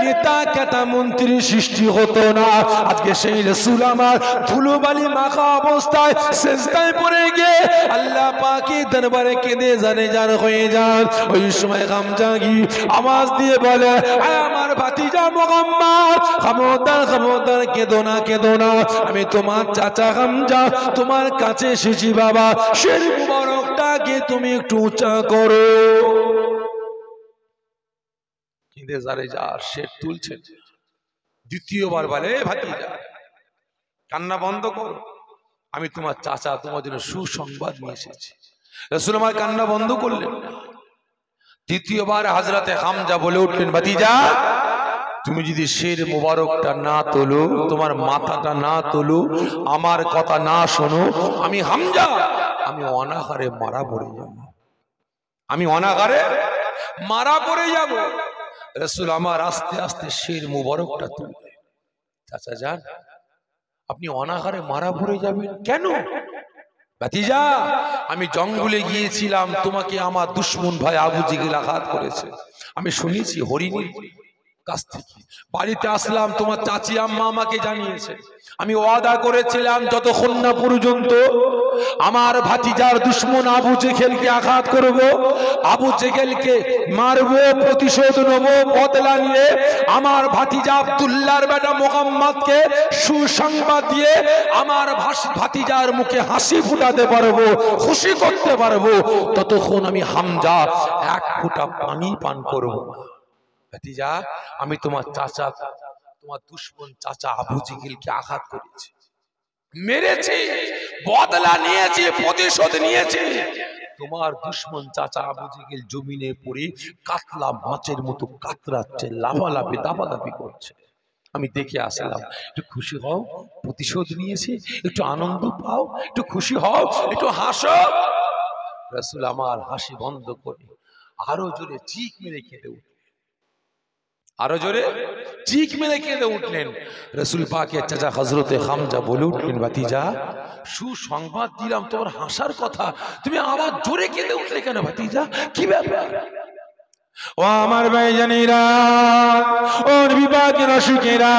নেতা কেতা মন্ত্রী সৃষ্টি হতো না। আজকে সেই রাসূল আমার ধুলোবালি মাখা অবস্থায় সিজদায় পড়ে গিয়ে আল্লাহ পাকের দরবারে কেঁদে জানে যার হয়ে যান। ওই সময় হামজাগি আওয়াজ দিয়ে বলে, আয় আমার ভাতিজা মুহাম্মদ, খবরদার খবরদার কেঁদো না কেঁদো না, আমি তোমার চাচা হামজা তোমার কাছে এসেছি বাবা, শির মুবারকটাকে তুমি একটু উঁচা করো। কেঁদে জারে যার শের তুলছে। দ্বিতীয়বার বলে, ভাতিজা কান্না বন্ধ করো, আমি তোমার চাচা, তোমার জন্য সুসংবাদ নিয়ে এসেছি। রাসূল আমার কান্না বন্ধ করলেন না। তৃতীয়বার হযরতে হামজা বলে উঠলেন, ভাতিজা তুমি যদি শের মুবারকটা না তোলো, তোমার মাথাটা না তোলো, আমার কথা না শোনো, আমি হামজা আমি অনাহারে মারা পড়ে যাব, আমি অনাহারে মারা পড়ে যাব। রাসূল আমার আস্তে আস্তে শের মুবারকটা তুললেন। চাচা যান, আপনি অনাহারে মারা পড়ে যাবেন কেন? ভাতিজা আমি জঙ্গলে গিয়েছিলাম, তোমাকে আমার দুশমন ভাই আবু জেহেল আঘাত করেছে, আমি শুনেছি হরিণীর কাছ থেকে। বাড়িতে আসলাম, তোমার চাচি আম্মা আমাকে জানিয়েছে, আমি ওয়াদা করেছিলাম যতক্ষণ না পর্যন্ত আমার ভাতিজার দুশমন আবু জেহেলকে আঘাত করব, আবু জেহেলকে মারবো, প্রতিশোধ নেব, বদলা নিয়ে আমার ভাতিজা আব্দুল্লাহর বেটা মুহাম্মদকে সুসংবাদ দিয়ে আমার ভাতিজার মুখে হাসি ফুটাতে পারবো, খুশি করতে পারবো, ততক্ষণ আমি হামজা এক ফোঁটা পানি পান করব না। ভাতিজা আমি তোমার চাচা, তোমার দুশমন চাচা আবু জেহেলকে আঘাত করেছি, মেরেছি, বদলা নিয়েছি, প্রতিশোধ নিয়েছি। তোমার দুশমন চাচা আবু জেহেল জমিনে পড়ে কাতলা মাছের মতো কাতরাচ্ছে, লাফালাফি দাপাদাপি করছে, আমি দেখে আসলাম। একটু খুশি হও, প্রতিশোধ নিয়েছি, একটু আনন্দ পাও, একটু খুশি হও, একটু হাসো। রাসূল আমার হাসি বন্ধ করে আরো জোরে চিৎ মেরে কেঁদে উঠল। আরো জোরে চিক মেরে কেঁদে উঠলেন। রাসূল পাকের চাচা হযরতে হামজা বলে উঠলেন, ভাতিজা সুসংবাদ দিলাম, তোমার হাসার কথা, তুমি আবার জোরে কেঁদে উঠলে কেন ভাতিজা, কি ব্যাপার? ও আমার ভাইজানেরা, ও নবী পাকের আশিকেরা,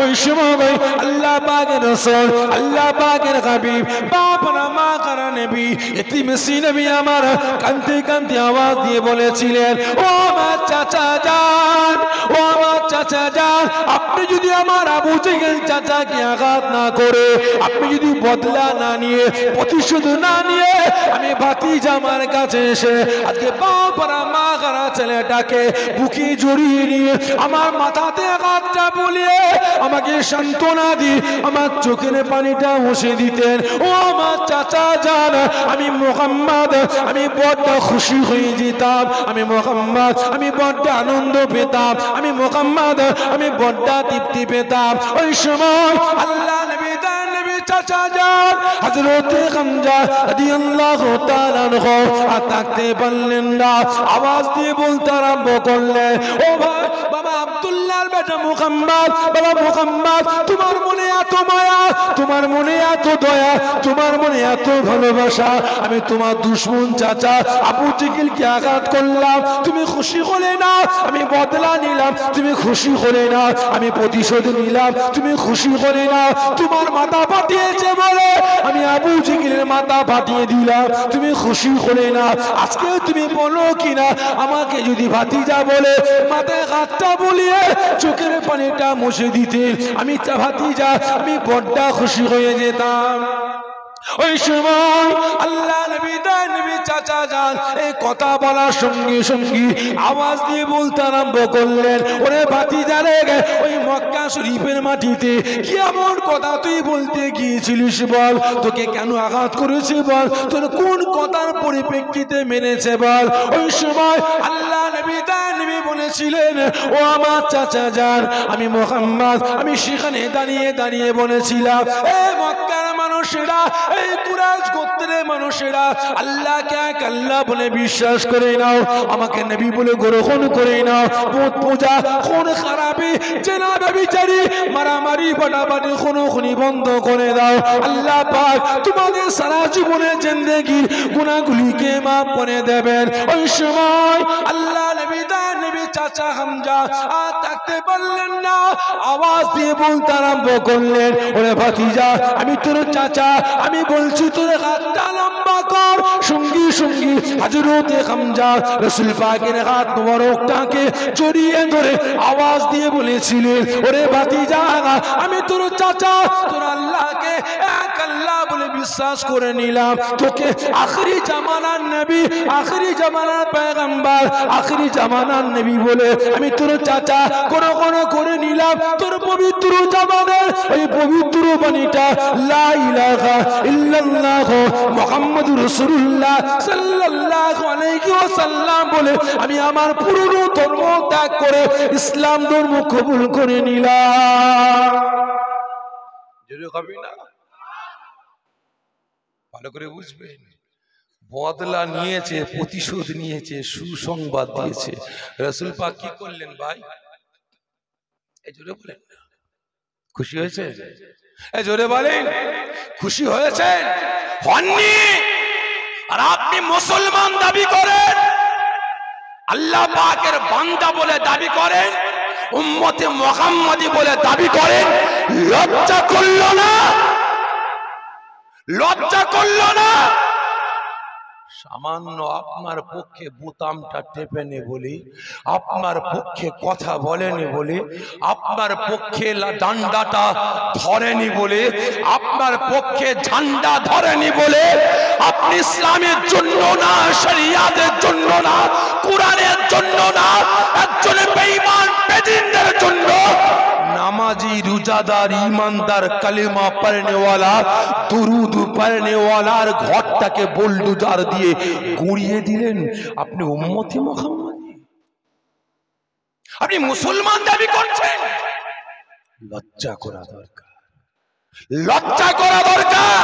ওই সময় আল্লাহ পাকের রাসূল, আল্লাহ পাকের হাবিব, বাপ না মা কারা নবী, এতিম নবী আমার কাঁদতে কাঁদতে আওয়াজ দিয়ে বলেছিলেন, ও আমার চাচা যান, ও আমার চাচা যান, আপনি যদি আমার আবু জেহেল চাচাকে আঘাত না করে, আপনি যদি বদলা না নিয়ে, প্রতিশোধ না নিয়ে, আমি ভাতিজা আমার কাছে এসে আজকে বাপ না মা কারা ছেলেটাকে বুকে জড়িয়ে নিয়ে আমার মাথাতে আঘাতটা বলিয়ে আমাকে সান্ত্বনা দিয়ে আমার চোখের পানিটা মুছে দিতেন, ও আমার চাচা যান, আমি মুহাম্মদ, আমি বড্ড খুশি হয়ে যেতাম, আমি মুহাম্মদ, আমি বড্ড আনন্দ পেতাম, আমি মুহাম্মদ, আমি বড্ড তৃপ্তি পেতাম। ওই সময় আল্লাহ নবী দান নবী চাচা যান হযরতে হামজা রাদিয়াল্লাহু তাআলা আনহু আর থাকতে পারলেন না, আওয়াজ দিয়ে বলতে আরম্ভ করলেন, ও ভাই বাবা আব্দুল্লাহর বেটা মুহাম্মদ, বাবা মুহাম্মদ, তোমার মনে এত মায়া, তোমার মনে এত দয়া, তোমার মনে এত ভালোবাসা, আমি তোমার দুশমন চাচা আবু জেহেলকে আঘাত করলাম, তুমি খুশি হলে না, আমি বদলা নিলাম, তুমি খুশি হলে না, আমি প্রতিশোধ নিলাম, তুমি খুশি হলে না, তোমার মাথা ফাটিয়েছে বলে আমি আবু জেহেলের মাথা ফাটিয়ে দিলাম, তুমি খুশি হলে না, আজকে তুমি বলো কিনা আমাকে যদি ভাতিজা বলে মাথায় হাতটা বলিয়ে চোখের পানিটা মুছে দিতে, আমি ভাতিজা, আমি বড্ড খুশি হয়ে যেতাম। ওই সময় আল্লাহ নবী দান নবী চাচা যান এই কথা বলার সঙ্গে সঙ্গে আওয়াজ দিয়ে বলতে আরম্ভ করলেন, ওরে ভাতিজা রে, ওই মক্কা শরীফের মাটিতে কি এমন কথা তুই বলতে গিয়েছিলিস বল, তোকে কেন আঘাত করেছে বল, তোর কোন কথার পরিপ্রেক্ষিতে মেনেছে বল। ওই সময় আল্লাহ নবী দান নবী বলেছিলেন, ও আমার চাচা যান, আমি মুহাম্মদ, আমি সেখানে দাঁড়িয়ে দাঁড়িয়ে বলেছিলাম, এ মক্কার মানুষেরা, এই কুরাইশ গোত্রের মানুষেরা আল্লাহকে এক আল্লাহ বলে বিশ্বাস করে নাও, আমাকে নবী বলে গ্রহণ করে নাও, বুত পূজা, খুন খারাপি, জেনা ব্যভিচারী, মারামারি বাটাবাটি খুনোখুনি বন্ধ করে দাও, আল্লাহ পাক তোমাদের সারা জীবনের জিন্দেগির গুনাহগুলিকে মাফ করে দেবেন। ওই সময় আল্লাহ নবী দান নবী চাচা হামজা আর থাকতে পারলেন না, আওয়াজ দিয়ে বলতে আরম্ভ করলেন, ওরে ভাতিজা, আমি তোর চাচা, আমি বলছি তোর হাতটা লম্বা কর। সঙ্গী সঙ্গী হযরতে হামজা রাসূল পাকের হাত মোবারকটাকে জড়িয়ে ধরে আওয়াজ দিয়ে বলেছিলেন, ওরে ভাতিজা, আমি তোর চাচা, তোর আল্লাহকে এক আল্লাহ বলে বিশ্বাস করে নিলাম, তোকে আখেরি জামানার নবী, আখেরি জামানার পয়গম্বর, আখেরি জামানার নবী বলে আমি তোর চাচা গ্রহণ করে নিলাম। তোর পবিত্র জামানের ওই পবিত্র বাণীটা লা ইলাহা ইল্লাল্লাহ মুহাম্মাদুর রাসূলুল্লাহ সাল্লাল্লাহু আলাইহি ওয়াসাল্লাম বলে আমি আমার পুরনো ধর্ম ত্যাগ করে ইসলাম ধর্ম কবুল করে নিলাম। জোরে হবে না? ভালো করে বুঝবেন, বদলা নিয়েছে, প্রতিশোধ নিয়েছে, সুসংবাদ দিয়েছে। রাসূল পাক কি করলেন ভাই? এই জোরে বলেন না, খুশি হয়েছে? এই জোরে বলেন, খুশি হয়েছেন? হননি? আর আপনি মুসলমান দাবি করেন, আল্লাহ পাকের বান্দা বলে দাবি করেন, উম্মতে মুহাম্মাদি বলে দাবি করেন, লজ্জা করলো না? লজ্জা করলো না? সামান্য আপনার পক্ষে বোতামটা টেপে নে বলি, আপনার পক্ষে কথা বলেনি বলে, আপনার পক্ষে ডান্ডাটা ধরেনি বলে, আপনার পক্ষে ঝান্ডা ধরেনি বলে, আপনি ইসলামের জন্য না, শরিয়াতের জন্য না, কোরআনের জন্য না, একজন বেঈমান বেদিনদের জন্য, নামাজি, রোজাদার, ঈমানদার, কালিমা পড়নেওয়ালা, দুরুদ পড়নেওয়ালার ঘরটাকে বুলডোজার দিয়ে গুঁড়িয়ে দিলেন। আপনি উম্মতে মুহাম্মাদি, আপনি মুসলমান দাবি করছেন? লজ্জা করা দরকার, লজ্জা করা দরকার।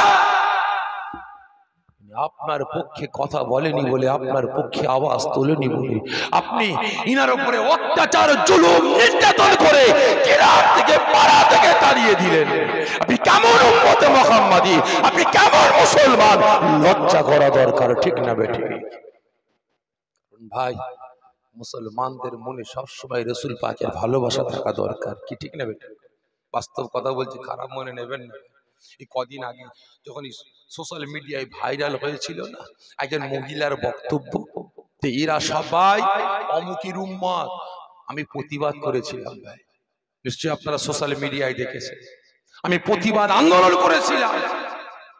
আপনার পক্ষে কথা বলেনি বলে, আপনার পক্ষে আওয়াজ তোলেনি বলে আপনি ইনার উপরে অত্যাচার জুলুম নির্যাতন করে কিরাত থেকে পাড়া থেকে তাড়িয়ে দিলেন। আপনি কেমন উম্মতে মুহাম্মাদি, আপনি কেমন মুসলমান? লজ্জা করা দরকার, ঠিক না বেঠিক? ভাই, মুসলমানদের মনে সবসময় রাসূল পাকের ভালোবাসা থাকা দরকার, কি ঠিক না বেঠিক? বাস্তব কথা বলছি, খারাপ মনে নেবেন না। এই কদিন আগে যখন সোশ্যাল মিডিয়ায় ভাইরাল হয়েছিল না একজন মহিলার বক্তব্য, এরা সবাই অমুকের উম্মত, আমি প্রতিবাদ করেছিলাম ভাই, নিশ্চয়ই আপনারা সোশ্যাল মিডিয়ায় দেখেছেন, আমি প্রতিবাদ আন্দোলন করেছিলাম।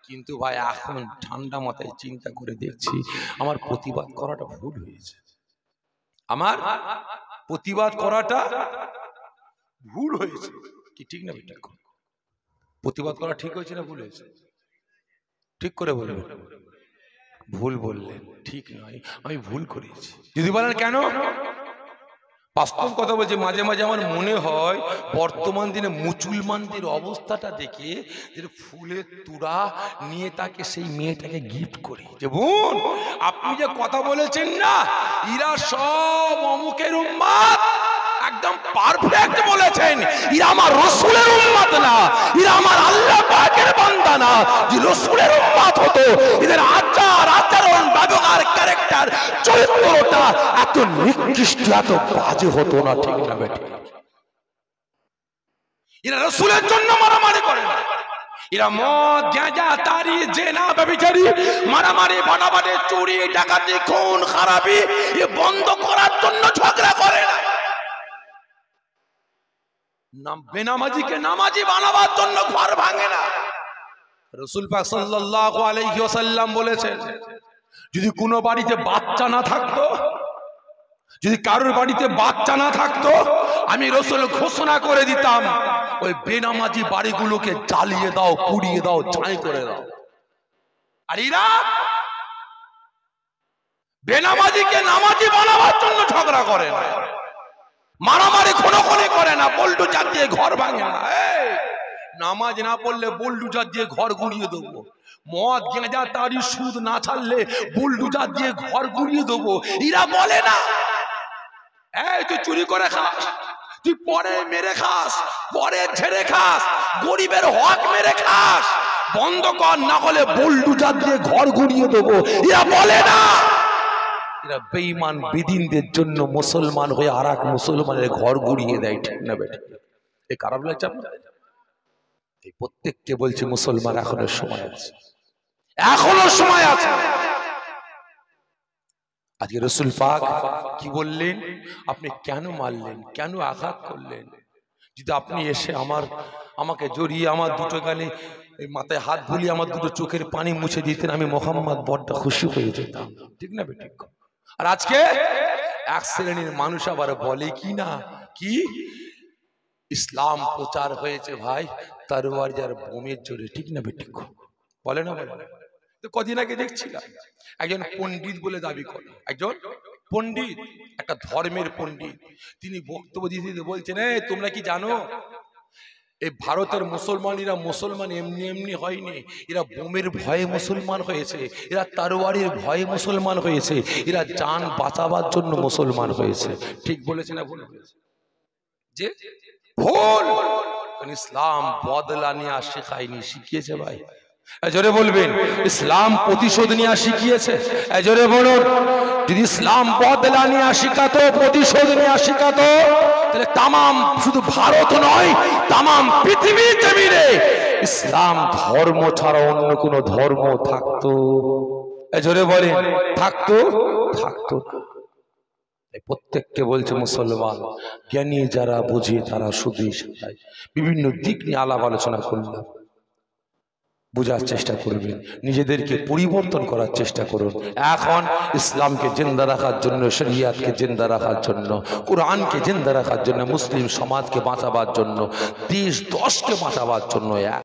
কিন্তু ভাই এখন ঠান্ডা মাথায় চিন্তা করে দেখছি আমার প্রতিবাদ করাটা ভুল হয়েছে। আমার প্রতিবাদ করাটা ভুল হয়েছে, কি ঠিক না বেটা? প্রতিবাদ করা ঠিক হয়েছে না ভুল হয়েছে? ঠিক করে বলবেন। ভুল বললেন, ঠিক নয়, আমি ভুল করেছি। যদি বলেন কেন, বাস্তব কথা বলছে, মাঝে মাঝে আমার মনে হয় বর্তমান দিনে মুসলমানদের অবস্থাটা দেখে যে ফুলের তুড়া নিয়ে তাকে সেই মেয়েটাকে গিফট করি, যে বোন আপনি যে কথা বলেছেন না এরা সব অমুকের উম্মত, একদম পারফেক্ট বলেছেন, এরা আমার রাসূলের উম্মত না, এরা আমার আল্লাহ পাকের বান্দা না। যে রাসূলের উম্মত হতো এদের আচার আচরণ ব্যবহার ক্যারেক্টার চরিত্রটা এত নিকৃষ্ট এত বাজে হতো না, ঠিক না বেটি? এরা রাসূলের জন্য মারামারি করে না, এরা মদ গাঁজা তারি জেনা ব্যভিচারী মারামারি বাড়াবাড়ি চুরি ডাকাতি খুন খারাপি এ বন্ধ করার জন্য ঝগড়া করে না, বেনামাজিকে নামাজি বানাবার জন্য ঘর ভাঙে না। রাসূল পাক সাল্লাল্লাহু আলাইহি ওয়াসাল্লাম বলেছেন, যদি কোনো বাড়িতে বাচ্চা না থাকতো, যদি কারোর বাড়িতে বাচ্চা না থাকতো, আমি রাসূল ঘোষণা করে দিতাম ওই বেনামাজি বাড়িগুলোকে জ্বালিয়ে দাও, পুড়িয়ে দাও, ছাই করে দাও। আর এরা বেনামাজিকে নামাজি বানাবার জন্য ঝগড়া করে না, মারামারি খুনোখুনি করে না, বুলডোজার দিয়ে ঘর ভাঙে না। নামাজ না পড়লে বুলডোজার দিয়ে ঘর গুড়িয়ে দেবো, মদ গাঁজা তারি সুদ না ছাড়লে বুলডোজার দিয়ে ঘর গুড়িয়ে দেবো। এরা বলে না এই তুই চুরি করে খাস, তুই পরে মেরে খাস, পরে ঝেড়ে খাস, গরিবের হক মেরে খাস, বন্ধ কর, না হলে বুলডোজার দিয়ে ঘর গুড়িয়ে দেবো। এরা বলে না, এরা বেঈমান বেদিনদের জন্য মুসলমান হয়ে আর এক মুসলমানের ঘর গুড়িয়ে দেয়, ঠিক না বেটা? এই খারাপ লাগছে আপনার? এই প্রত্যেককে বলছে মুসলমান এখনো সময় আছে, এখনো সময় আছে। আজকে রাসূল পাক কি বললেন, আপনি কেন মারলেন, কেন আঘাত করলেন? যদি আপনি এসে আমাকে জড়িয়ে আমার দুটো গালে মাথায় হাত বুলিয়ে আমার দুটো চোখের পানি মুছে দিতেন, আমি মুহাম্মদ বড় খুশি হয়ে যেতাম, ঠিক না বেটা? আর আজকে এক শ্রেণীর মানুষ আবার বলে কি না, কি ইসলাম প্রচার হয়েছে ভাই তরোয়ার যার বোমের জোরে, ঠিক না বেঠিক? বলে না, বলে। তো কদিন আগে দেখছিলাম একজন পণ্ডিত বলে দাবি করে, একজন পণ্ডিত, একটা ধর্মের পণ্ডিত, তিনি বক্তব্য দিতে বলছেন, তোমরা কি জানো এই ভারতের মুসলমানেরা মুসলমান এমনি এমনি হয়নি, এরা বোমের ভয়ে মুসলমান হয়েছে, এরা তরোয়ারের ভয়ে মুসলমান হয়েছে, এরা জান বাঁচাবার জন্য মুসলমান হয়েছে। ঠিক বলেছে না ভুল বলেছে? যে ভুল, ইসলাম বদলা নিয়ে শেখায়নি, শিখিয়েছে ভাই। জোরে বলবেন, ইসলাম প্রতিশোধ নিয়ে শিখিয়েছে। জোরে বলুন, যদি ইসলাম বদলা নিয়ে শিখাতো, প্রতিশোধ নিয়ে শিখাতো, তাহলে তামাম শুধু ভারত নয় তামাম পৃথিবীর জমিনে ইসলাম ধর্ম ছাড়া অন্য কোন ধর্ম থাকতো? জোরে বলেন, থাকতো? থাকতো। প্রত্যেককে বলছে মুসলমান, জ্ঞানী যারা বুঝে তারা শুধুই শেখায়। বিভিন্ন দিক নিয়ে আলাপ আলোচনা করলাম, বোঝার চেষ্টা করবেন, নিজেদেরকে পরিবর্তন করার চেষ্টা করুন। এখন ইসলামকে জিন্দা রাখার জন্য, শরিয়াতকে জিন্দা রাখার জন্য, কোরআনকে জিন্দা রাখার জন্য, মুসলিম সমাজকে বাঁচাবার জন্য, দেশ দশকে বাঁচাবার জন্য